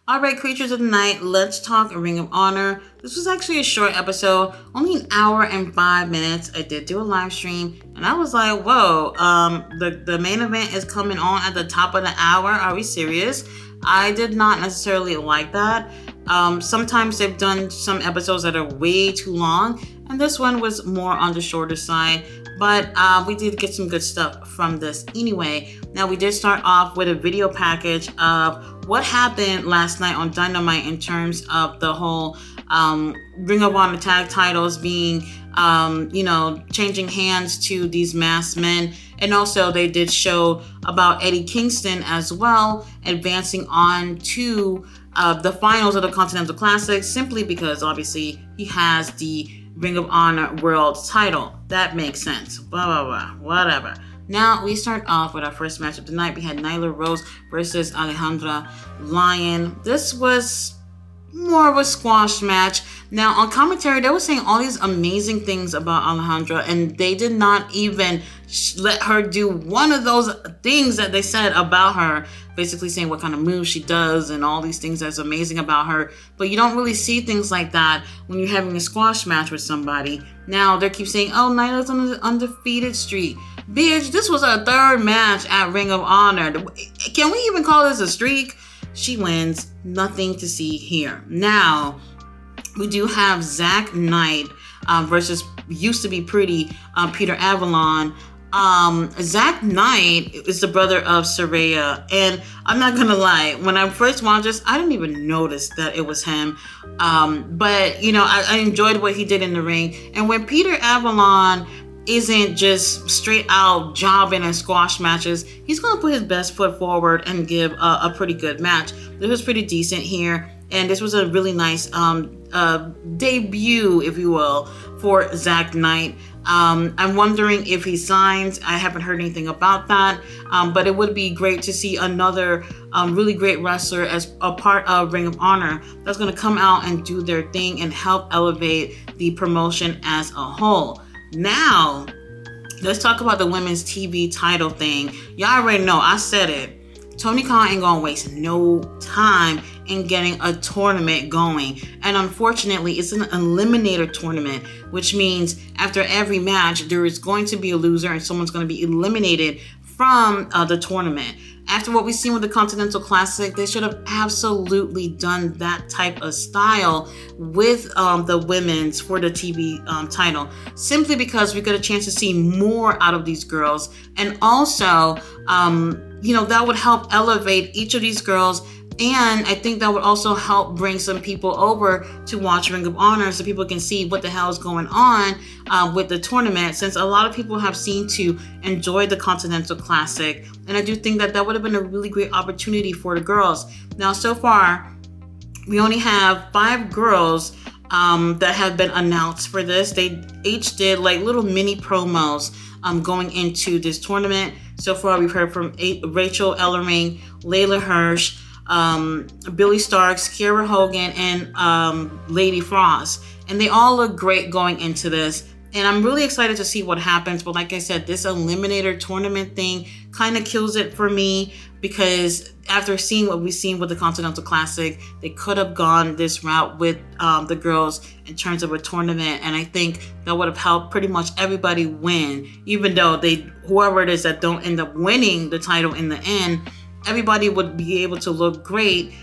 All right, creatures of the night, let's talk Ring of Honor. This was actually a short episode, only an hour and 5 minutes. I did do a live stream, and I was like, "Whoa, the main event is coming on at the top of the hour. Are we serious?" I did not necessarily like that. Sometimes they've done some episodes that are way too long, and this one was more on the shorter side. But we did get some good stuff from this anyway. Now, we did start off with a video package of what happened last night on Dynamite in terms of the whole Ring of Honor tag titles being, changing hands to these masked men. And also they did show about Eddie Kingston as well, advancing on to the finals of the Continental Classic, simply because obviously he has the Ring of Honor World title. That makes sense. Blah, blah, blah. Whatever. Now, we start off with our first match of the night. We had Nyla Rose versus Alejandra Lyon. This was more of a squash match. Now, on commentary, they were saying all these amazing things about Alejandra, and they did not even let her do one of those things that they said about her, basically saying what kind of moves she does and all these things that's amazing about her. But you don't really see things like that when you're having a squash match with somebody. Now, they keep saying, oh, Nyla's on the undefeated streak. Bitch, this was our third match at Ring of Honor. Can we even call this a streak? She wins. Nothing to see here. Now, we do have Zach Knight versus used to be pretty Peter Avalon. Zach Knight is the brother of Saraya, and I'm not gonna lie, when I first watched this, I didn't even notice that it was him. But I enjoyed what he did in the ring. And when Peter Avalon isn't just straight out jobbing in squash matches, he's gonna put his best foot forward and give a pretty good match. This was pretty decent here, and this was a really nice debut, if you will, for Zach Knight. I'm wondering if he signs. I haven't heard anything about that, but it would be great to see another really great wrestler as a part of Ring of Honor that's going to come out and do their thing and help elevate the promotion as a whole. Now, let's talk about the women's TV title thing. Y'all already know, I said it. Tony Khan ain't gonna waste no time in getting a tournament going. And unfortunately, it's an eliminator tournament, which means after every match, there is going to be a loser and someone's going to be eliminated from the tournament. After what we've seen with the Continental Classic, they should have absolutely done that type of style with the women's for the TV title, simply because we got a chance to see more out of these girls. And also, that would help elevate each of these girls. And I think that would also help bring some people over to watch Ring of Honor so people can see what the hell is going on with the tournament, since a lot of people have seemed to enjoy the Continental Classic. And I do think that would have been a really great opportunity for the girls. Now, so far, we only have 5 girls that have been announced for this. They each did like little mini promos going into this tournament. So far, we've heard from Rachel Ellering, Layla Hirsch, Billy Starks, Kiera Hogan, and Lady Frost. And they all look great going into this. And I'm really excited to see what happens. But like I said, this eliminator tournament thing kind of kills it for me, because after seeing what we've seen with the Continental Classic, they could have gone this route with the girls in terms of a tournament. And I think that would have helped pretty much everybody win, even though whoever it is that don't end up winning the title in the end, everybody would be able to look great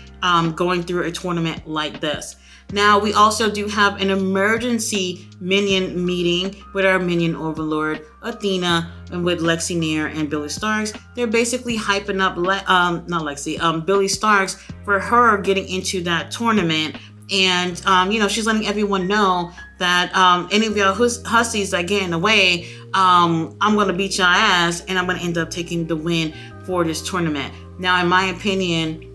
going through a tournament like this. Now, we also do have an emergency minion meeting with our minion overlord, Athena, and with Lexi Nair and Billy Starks. They're basically hyping up Billy Starks for her getting into that tournament. And, she's letting everyone know that any of y'all hussies that get in the way, I'm going to beat y'all ass, and I'm going to end up taking the win for this tournament. Now, in my opinion,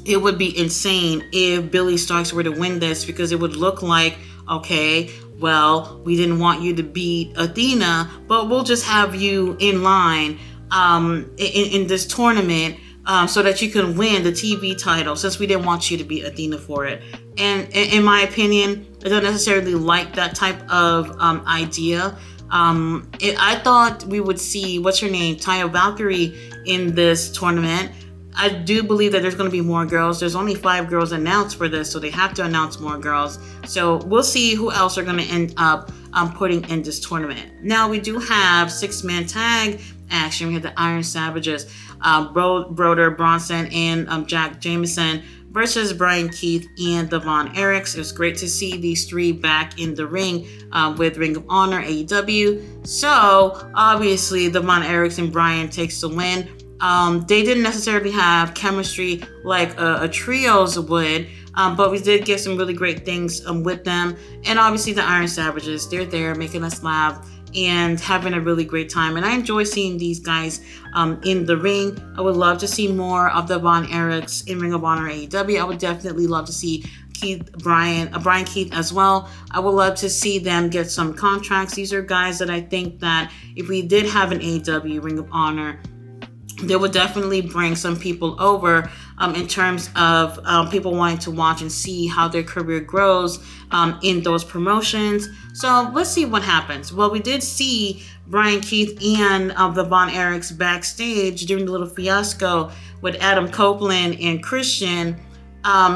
it would be insane if Billy Starks were to win this, because it would look like, okay, well, we didn't want you to beat Athena, but we'll just have you in line in this tournament so that you can win the TV title, since we didn't want you to beat Athena for it. And in my opinion, I don't necessarily like that type of idea. I thought we would see, what's her name, Taya Valkyrie in this tournament. I do believe that there's going to be more girls. There's only 5 girls announced for this, so they have to announce more girls. So we'll see who else are going to end up putting in this tournament. Now we do have 6-man tag action. We have the Iron Savages, Broder Bronson and Jack Jameson versus Brian Keith and the Von Erichs. It was great to see these 3 back in the ring with Ring of Honor, AEW. So obviously the Von Erichs and Brian takes the win. They didn't necessarily have chemistry like a trios would, but we did get some really great things with them. And obviously the Iron Savages, they're there making us laugh and having a really great time. And I enjoy seeing these guys in the ring. I would love to see more of the Von Erichs in Ring of Honor, AEW. I would definitely love to see Brian Keith as well. I would love to see them get some contracts. These are guys that I think that if we did have an AEW Ring of Honor, they would definitely bring some people over in terms of people wanting to watch and see how their career grows in those promotions. So let's see what happens. Well, we did see Brian Keith and the Von Erichs backstage during the little fiasco with Adam Copeland and Christian.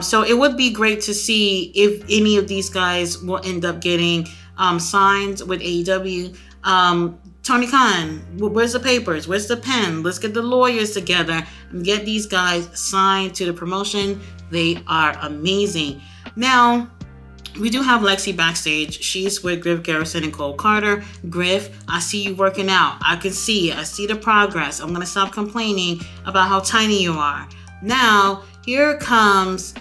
So it would be great to see if any of these guys will end up getting signed with AEW. Tony Khan, where's the papers? Where's the pen? Let's get the lawyers together and get these guys signed to the promotion. They are amazing. Now, we do have Lexi backstage. She's with Griff Garrison and Cole Carter. Griff, I see you working out. I can see it. I see the progress. I'm going to stop complaining about how tiny you are. Now, here comes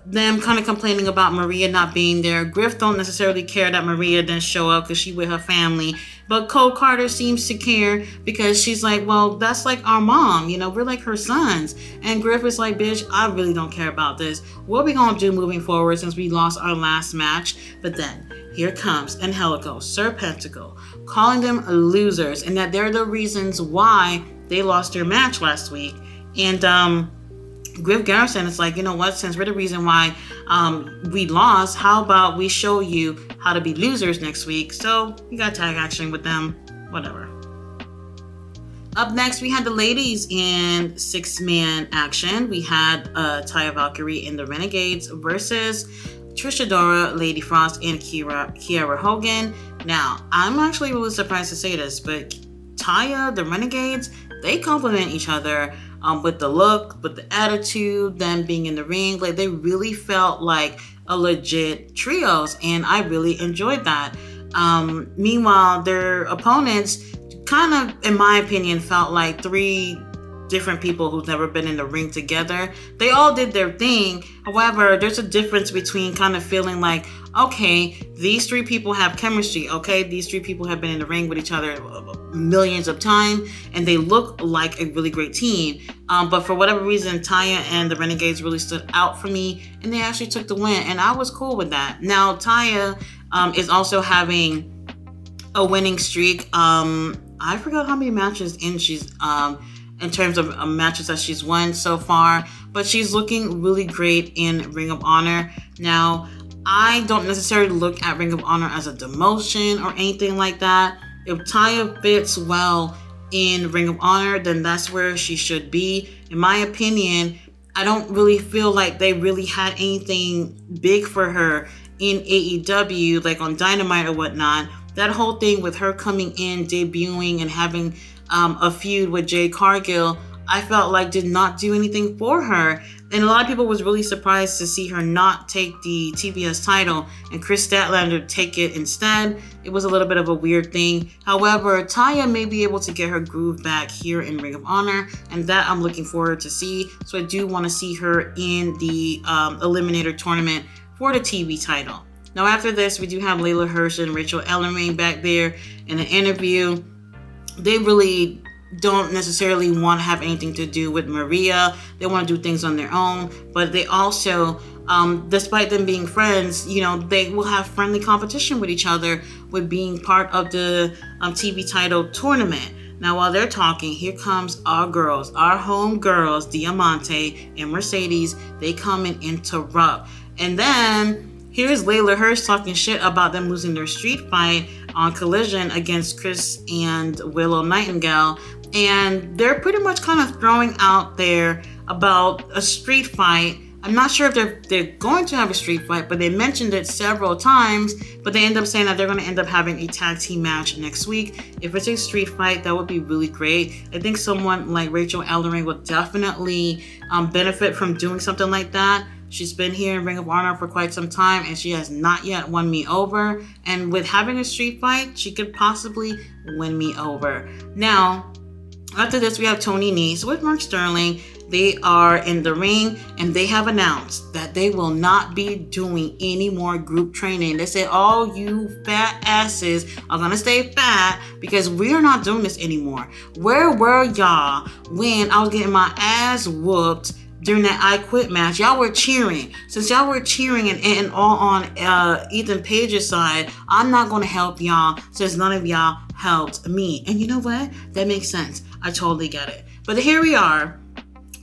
them kind of complaining about Maria not being there. Griff don't necessarily care that Maria didn't show up because she with her family. But Cole Carter seems to care because she's like, well, that's like our mom. You know, we're like her sons. And Griff is like, bitch, I really don't care about this. What are we going to do moving forward since we lost our last match? But then here comes Angelico, Serpentico, calling them losers and that they're the reasons why they lost their match last week. And Griff Garrison is like, you know what, since we're the reason why we lost, how about we show you how to be losers next week? So we got tag action with them, whatever. Up next, we had the ladies in 6-man action. We had Taya Valkyrie and the Renegades versus Trish Adora, Lady Frost, and Kiera Hogan. Now, I'm actually really surprised to say this, but Taya, the Renegades, they complement each other. With the look, with the attitude, them being in the ring, like they really felt like a legit trios, and I really enjoyed that. Meanwhile, their opponents kind of, in my opinion, felt like 3 different people who've never been in the ring together. They all did their thing. However, there's a difference between kind of feeling like, okay, these 3 people have chemistry. Okay, these 3 people have been in the ring with each other millions of times, and they look like a really great team. But for whatever reason, Taya and the Renegades really stood out for me, and they actually took the win, and I was cool with that. Now, Taya is also having a winning streak. I forgot how many matches she's in terms of matches that she's won so far, but she's looking really great in Ring of Honor. Now, I don't necessarily look at Ring of Honor as a demotion or anything like that. If Taya fits well in Ring of Honor, then that's where she should be. In my opinion, I don't really feel like they really had anything big for her in AEW, like on Dynamite or whatnot. That whole thing with her coming in, debuting, and having a feud with Jade Cargill, I felt like did not do anything for her. And a lot of people was really surprised to see her not take the TBS title and Chris Statlander take it instead. It was a little bit of a weird thing. However, Taya may be able to get her groove back here in Ring of Honor, and that I'm looking forward to see. So I do want to see her in the Eliminator tournament for the TV title. Now after this, we do have Layla Hirsch and Rachel Ellering back there in an interview. They really don't necessarily want to have anything to do with Maria. They want to do things on their own, but they also, despite them being friends, you know, they will have friendly competition with each other with being part of the TV title tournament. Now, while they're talking, here comes our girls, our home girls, Diamante and Mercedes. They come and interrupt. And then here's Layla Hirsch talking shit about them losing their street fight on Collision against Chris and Willow Nightingale. And they're pretty much kind of throwing out there about a street fight. I'm not sure if they're going to have a street fight, but they mentioned it several times. But they end up saying that they're going to end up having a tag team match next week. If it's a street fight, that would be really great. I think someone like Rachel Ellering would definitely benefit from doing something like that. She's been here in Ring of Honor for quite some time, and she has not yet won me over. And with having a street fight, she could possibly win me over. Now, after this, we have Tony Nese with Mark Sterling. They are in the ring, and they have announced that they will not be doing any more group training. They said, all you fat asses are going to stay fat because we are not doing this anymore. Where were y'all when I was getting my ass whooped during that I Quit match? Y'all were cheering. Since y'all were cheering and all on Ethan Page's side, I'm not going to help y'all since none of y'all helped me. And you know what? That makes sense. I totally get it. But here we are,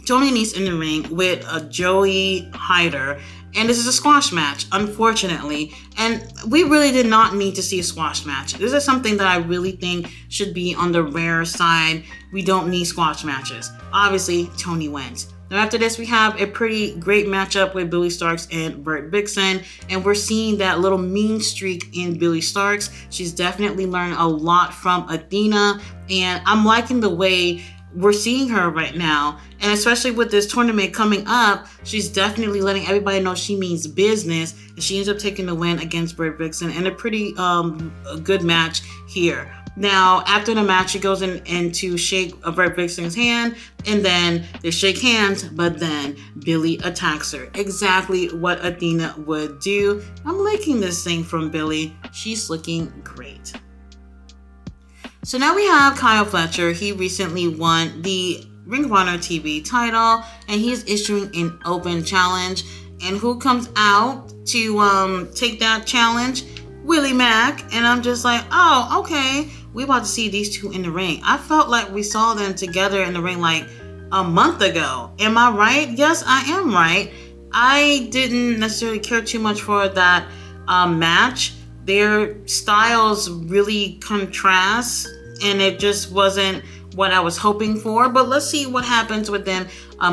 Tony Nese in the ring with Joey Hyder. And this is a squash match, unfortunately. And we really did not need to see a squash match. This is something that I really think should be on the rare side. We don't need squash matches. Obviously, Tony wins. Now after this, we have a pretty great matchup with Billy Starkz and Britt Vixen. And we're seeing that little mean streak in Billy Starkz. She's definitely learned a lot from Athena. And I'm liking the way we're seeing her right now. And especially with this tournament coming up, she's definitely letting everybody know she means business. And she ends up taking the win against Britt Vixen in a pretty a good match here. Now, after the match, she goes in to shake Britt Vixen's hand, and then they shake hands, but then Billy attacks her. Exactly what Athena would do. I'm liking this thing from Billy. She's looking great. So now we have Kyle Fletcher. He recently won the Ring of Honor TV title, and he's issuing an open challenge. And who comes out to take that challenge? Willie Mack. And I'm just like, oh, okay. We about to see these two in the ring. I felt like we saw them together in the ring like a month ago. Am I right? Yes, I am right. I didn't necessarily care too much for that match. Their styles really contrast, and it just wasn't what I was hoping for. But let's see what happens with them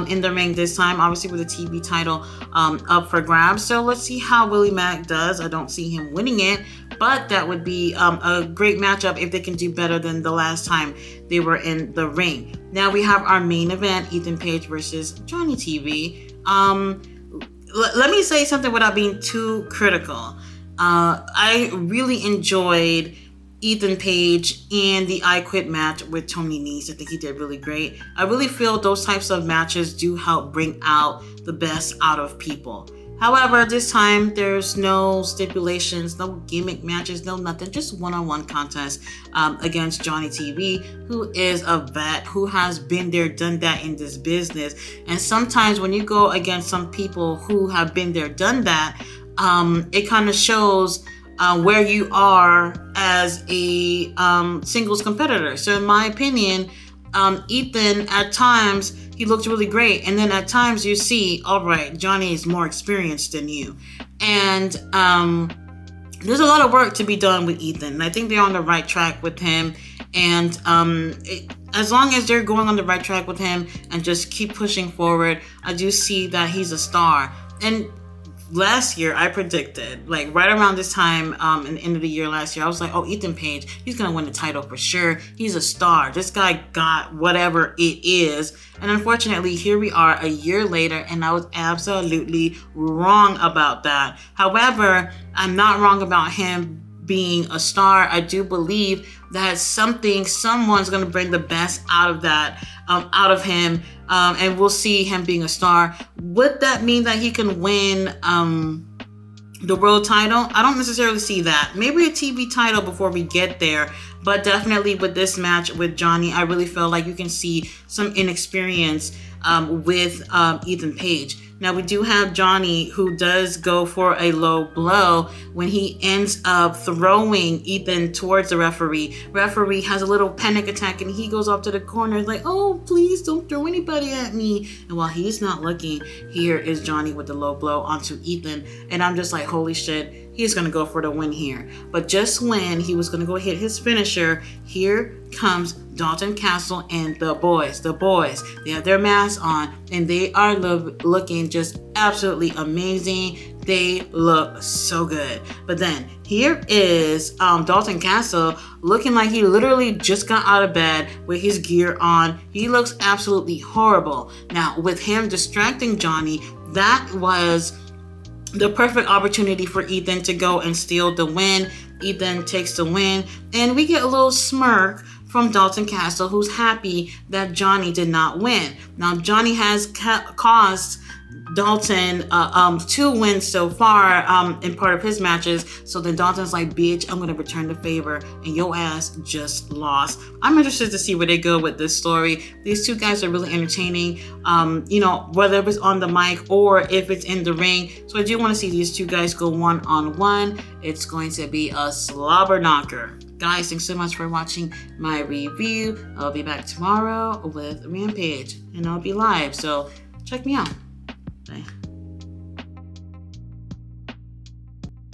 in the ring this time. Obviously with the TV title up for grabs. So let's see how Willie Mack does. I don't see him winning it, but that would be a great matchup if they can do better than the last time they were in the ring. Now we have our main event, Ethan Page versus Johnny TV. Let me say something without being too critical. I really enjoyed Ethan Page and the I Quit match with Tony Nese. I think he did really great. I really feel those types of matches do help bring out the best out of people. However, this time there's no stipulations, no gimmick matches, no nothing, just one-on-one contest against Johnny TV, who is a vet, who has been there, done that in this business. And sometimes when you go against some people who have been there, done that, it kind of shows where you are as a singles competitor. So in my opinion, Ethan, at times, he looked really great. And then at times you see, all right, Johnny is more experienced than you. And there's a lot of work to be done with Ethan. And I think they're on the right track with him. And as long as they're going on the right track with him and just keep pushing forward, I do see that he's a star. And last year, I predicted, like right around this time, in the end of the year last year, I was like, oh, Ethan Page, he's going to win the title for sure. He's a star. This guy got whatever it is. And unfortunately, here we are a year later, and I was absolutely wrong about that. However, I'm not wrong about him being a star. I do believe that someone's going to bring the best out of that, out of him. And we'll see him being a star. Would that mean that he can win the world title? I don't necessarily see that. Maybe a TV title before we get there. But definitely with this match with Johnny, I really feel like you can see some inexperience with Ethan Page. Now we do have Johnny, who does go for a low blow when he ends up throwing Ethan towards the referee. Referee has a little panic attack and he goes off to the corner like, oh, please don't throw anybody at me. And while he's not looking, here is Johnny with the low blow onto Ethan. And I'm just like, holy shit. he's going to go for the win here. But just when he was going to go hit his finisher, here comes Dalton Castle and the boys. They have their masks on, and they are looking just absolutely amazing. They look so good. But then here is Dalton Castle looking like he literally just got out of bed with his gear on. He looks absolutely horrible. Now, with him distracting Johnny, that was the perfect opportunity for Ethan to go and steal the win. Ethan takes the win, and we get a little smirk from Dalton Castle, who's happy that Johnny did not win. Now, Johnny has caused Dalton 2 wins so far in part of his matches. So then Dalton's like, bitch, I'm gonna return the favor, and your ass just lost. I'm interested to see where they go with this story. These two guys are really entertaining, whether it's on the mic or if it's in the ring. So I do want to see these two guys go one-on-one. It's going to be a slobber knocker. Guys, thanks so much for watching my review. I'll be back tomorrow with Rampage, and I'll be live, so check me out. Bye.